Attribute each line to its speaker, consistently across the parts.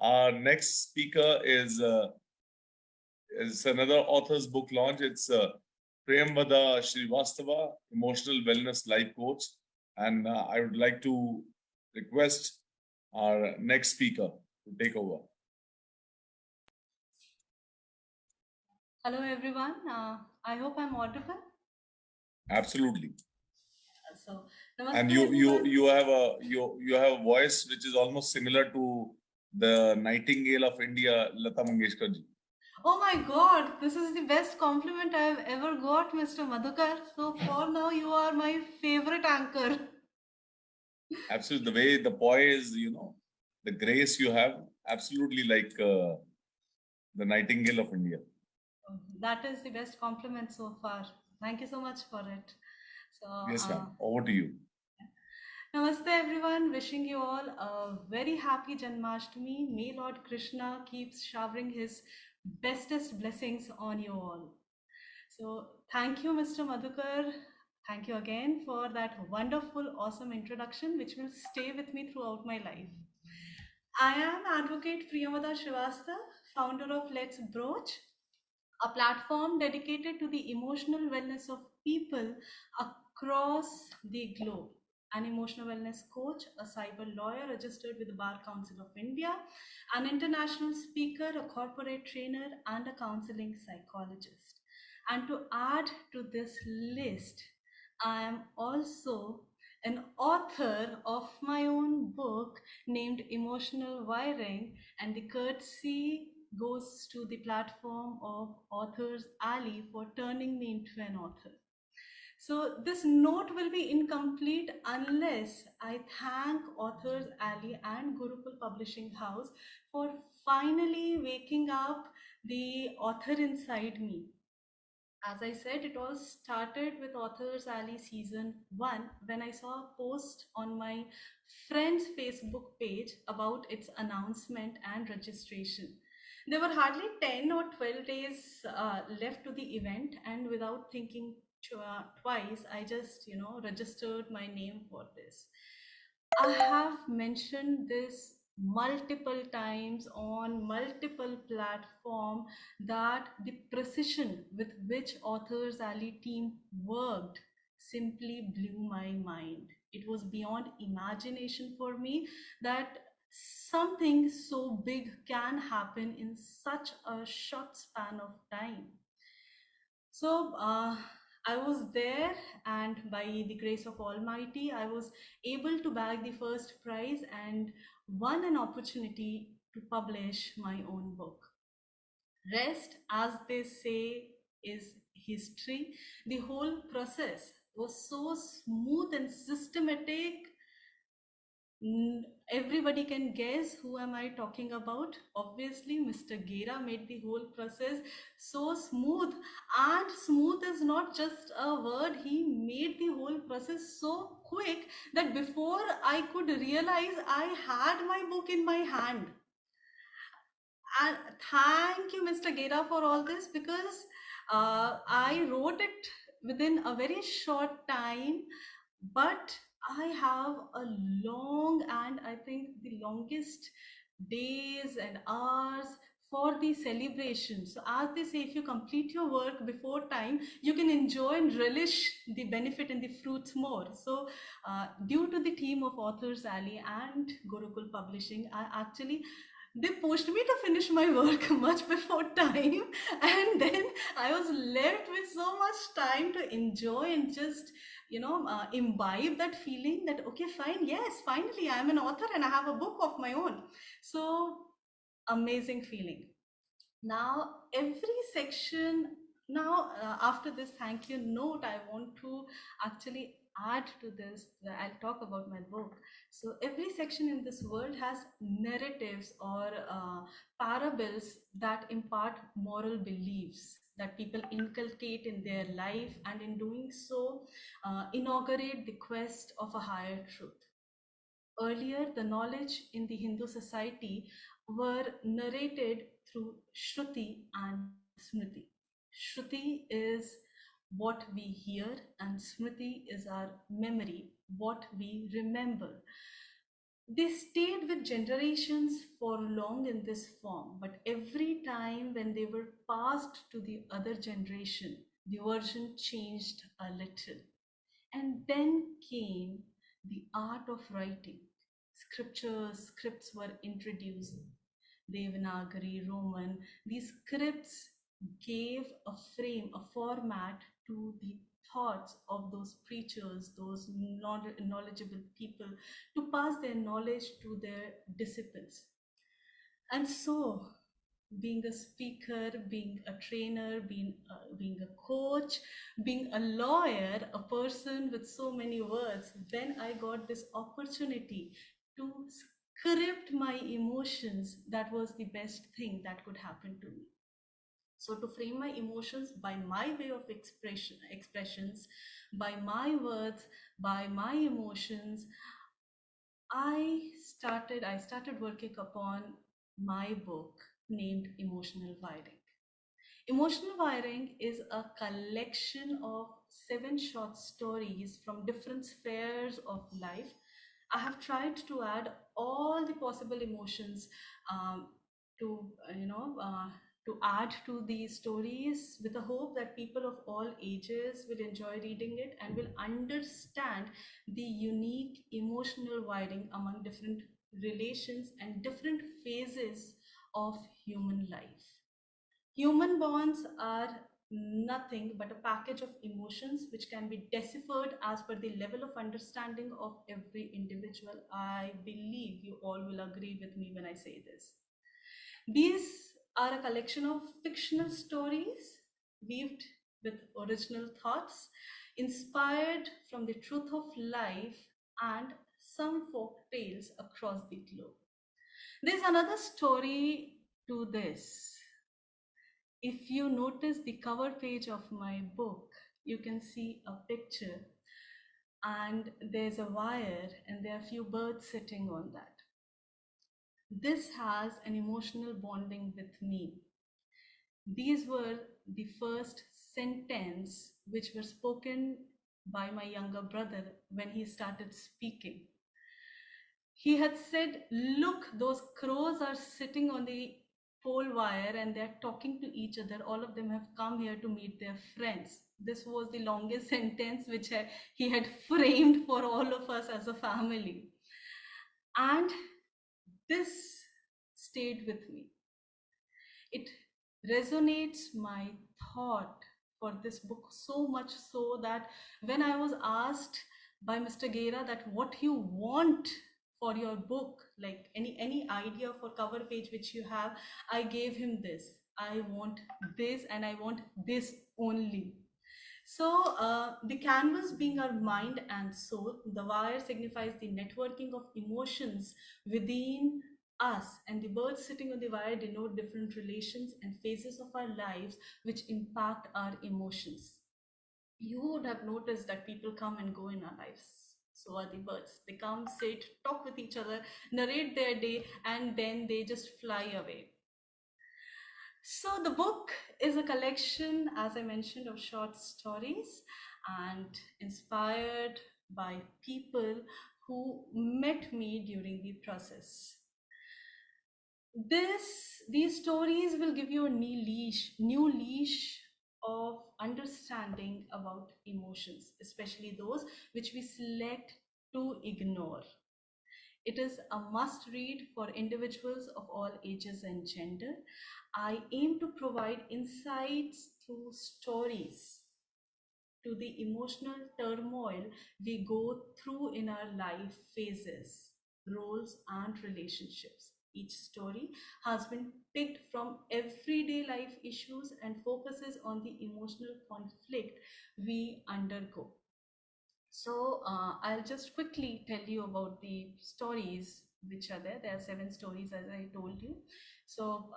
Speaker 1: Our next speaker is another author's book launch. It's Priyamvada Srivastava, Emotional Wellness Life Coach. And I would like to request our next speaker to take over.
Speaker 2: Hello everyone. I hope I'm audible.
Speaker 1: Absolutely.
Speaker 2: So,
Speaker 1: And
Speaker 2: namaste
Speaker 1: you you
Speaker 2: everyone.
Speaker 1: you have a voice which is almost similar to the Nightingale of India, Lata Mangeshkar ji.
Speaker 2: Oh my God, this is the best compliment I've ever got, Mr. Madhukar. So for now, you are my favorite anchor.
Speaker 1: Absolutely, the way the poise, the grace you have, absolutely like the Nightingale of India.
Speaker 2: That is the best compliment so far. Thank you so much for it. So,
Speaker 1: Yes, ma'am. Over to you.
Speaker 2: namaste everyone. Wishing you all a very happy Janmashtami. May Lord Krishna keeps showering his bestest blessings on you all. So thank you, Mr. Madhukar. Thank you again for that wonderful, awesome introduction, which will stay with me throughout my life. I am Advocate Priyamvada Srivastava, founder of Let's Broach, a platform dedicated to the emotional wellness of people across the globe. An emotional wellness coach, a cyber lawyer registered with the Bar Council of India, an international speaker, a corporate trainer, and a counseling psychologist. And to add to this list, I am also an author of my own book named Emotional Wiring, and the courtesy goes to the platform of Authors Alley for turning me into an author. So this note will be incomplete unless I thank Authors Alley and Gurukul Publishing House for finally waking up the author inside me. As I said, it all started with Authors Alley season 1 when I saw a post on my friend's Facebook page about its announcement and registration. There were hardly 10 or 12 days left to the event, and without thinking twice, I just, registered my name for this. I have mentioned this multiple times on multiple platforms that the precision with which Authors Alley team worked simply blew my mind. It was beyond imagination for me that something so big can happen in such a short span of time. So I was there, and by the grace of Almighty, I was able to bag the first prize and won an opportunity to publish my own book. Rest, as they say, is history. The whole process was so smooth and systematic. Everybody can guess who am I talking about. Obviously, Mr. Gera made the whole process so smooth. And smooth is not just a word. He made the whole process so quick that before I could realize, I had my book in my hand. And thank you, Mr. Gera, for all this, because I wrote it within a very short time, but I have a long, and I think the longest days and hours for the celebration. So as they say, if you complete your work before time, you can enjoy and relish the benefit and the fruits more. So due to the team of Authors Alley and Gurukul Publishing, I actually, they pushed me to finish my work much before time, and then I was left with so much time to enjoy and just, imbibe that feeling that, okay, fine, yes, finally I'm an author and I have a book of my own. So amazing feeling. Now every section, now after this thank you note, I want to actually add to this. I'll talk about my book. So every section in this world has narratives or parables that impart moral beliefs that people inculcate in their life, and in doing so inaugurate the quest of a higher truth. Earlier, the knowledge in the Hindu society were narrated through Shruti and Smriti. Shruti is what we hear, and Smriti is our memory, what we remember. They stayed with generations for long in this form, but every time when they were passed to the other generation, the version changed a little. And then came the art of writing. Scripts were introduced. Devanagari, Roman. These scripts gave a frame, a format to the thoughts of those preachers, those knowledgeable people, to pass their knowledge to their disciples. And so, being a speaker, being a trainer, being a coach, being a lawyer, a person with so many words, when I got this opportunity to script my emotions, that was the best thing that could happen to me. So to frame my emotions by my way of expressions, by my words, by my emotions, I started working upon my book named Emotional Wiring. Emotional Wiring is a collection of 7 short stories from different spheres of life. I have tried to add all the possible emotions um, to to add to these stories, with the hope that people of all ages will enjoy reading it and will understand the unique emotional wiring among different relations and different phases of human life. Human bonds are nothing but a package of emotions which can be deciphered as per the level of understanding of every individual. I believe you all will agree with me when I say this. These are a collection of fictional stories weaved with original thoughts, inspired from the truth of life and some folk tales across the globe. There's another story to this. If you notice the cover page of my book, you can see a picture, and there's a wire, and there are a few birds sitting on that. This has an emotional bonding with me. These were the first sentence which were spoken by my younger brother when he started speaking. He had said, "Look, those crows are sitting on the pole wire and they're talking to each other. All of them have come here to meet their friends." This was the longest sentence which he had framed for all of us as a family. And this stayed with me. It resonates my thought for this book so much so that when I was asked by Mr. Gera that what you want for your book, like any idea for cover page which you have, I gave him this. I want this and I want this only. So, the canvas being our mind and soul, the wire signifies the networking of emotions within us, and the birds sitting on the wire denote different relations and phases of our lives which impact our emotions. You would have noticed that people come and go in our lives. So are the birds. They come, sit, talk with each other, narrate their day, and then they just fly away. So the book is a collection, as I mentioned, of short stories and inspired by people who met me during the process. These stories will give you a new leash of understanding about emotions, especially those which we select to ignore. It is a must read for individuals of all ages and gender. I aim to provide insights through stories to the emotional turmoil we go through in our life phases, roles, and relationships. Each story has been picked from everyday life issues and focuses on the emotional conflict we undergo. So I'll just quickly tell you about the stories which are there. There are 7 stories, as I told you. So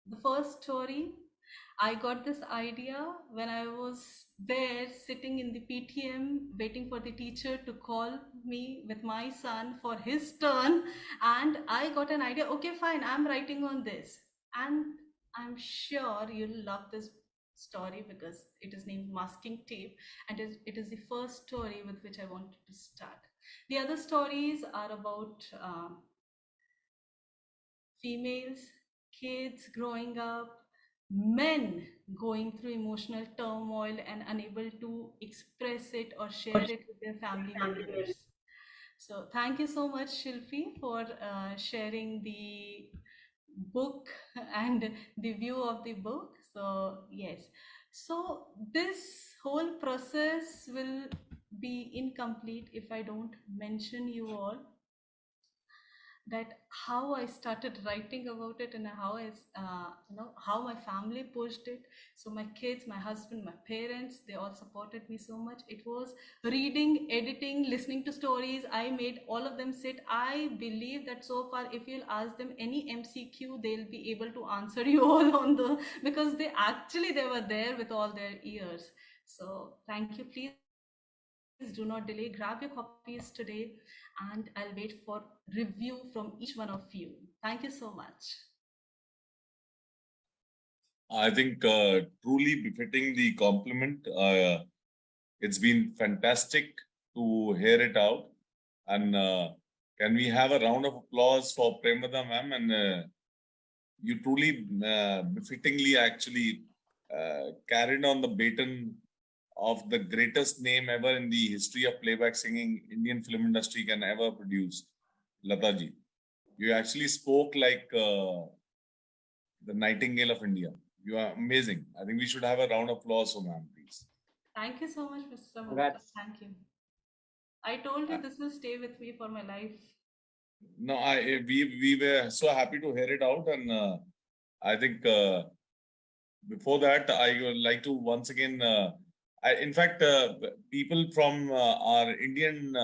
Speaker 2: the first story, I got this idea when I was there sitting in the PTM waiting for the teacher to call me with my son for his turn. And I got an idea, okay, fine, I'm writing on this. And I'm sure you'll love this story because it is named Masking Tape, and it is the first story with which I wanted to start. The other stories are about females, kids growing up, men going through emotional turmoil and unable to express it or share it with their family members. So thank you so much, Shilpi, for sharing the book and the view of the book. So yes, so this whole process will be incomplete if I don't mention you all that how I started writing about it and how how my family pushed it. So my kids, my husband, my parents, they all supported me so much. It was reading, editing, listening to stories. I made all of them sit. I believe that so far, if you'll ask them any MCQ, they'll be able to answer you all on the because they were there with all their ears. So thank you. Please do not delay. Grab your copies today, and I'll wait for review from each one of you. Thank you so much.
Speaker 1: I think truly befitting the compliment. It's been fantastic to hear it out. And can we have a round of applause for Premada ma'am? And you truly befittingly actually carried on the baton of the greatest name ever in the history of playback singing Indian film industry can ever produce, Lataji. You actually spoke like the Nightingale of India. You are amazing. I think we should have a round of applause for ma'am, please.
Speaker 2: Thank you so much, Mr. Mukta.
Speaker 3: Congrats.
Speaker 2: Thank you. I told you this will stay with me for my life.
Speaker 1: No, we were so happy to hear it out, and I think before that, I would like to once again, in fact, people from our Indian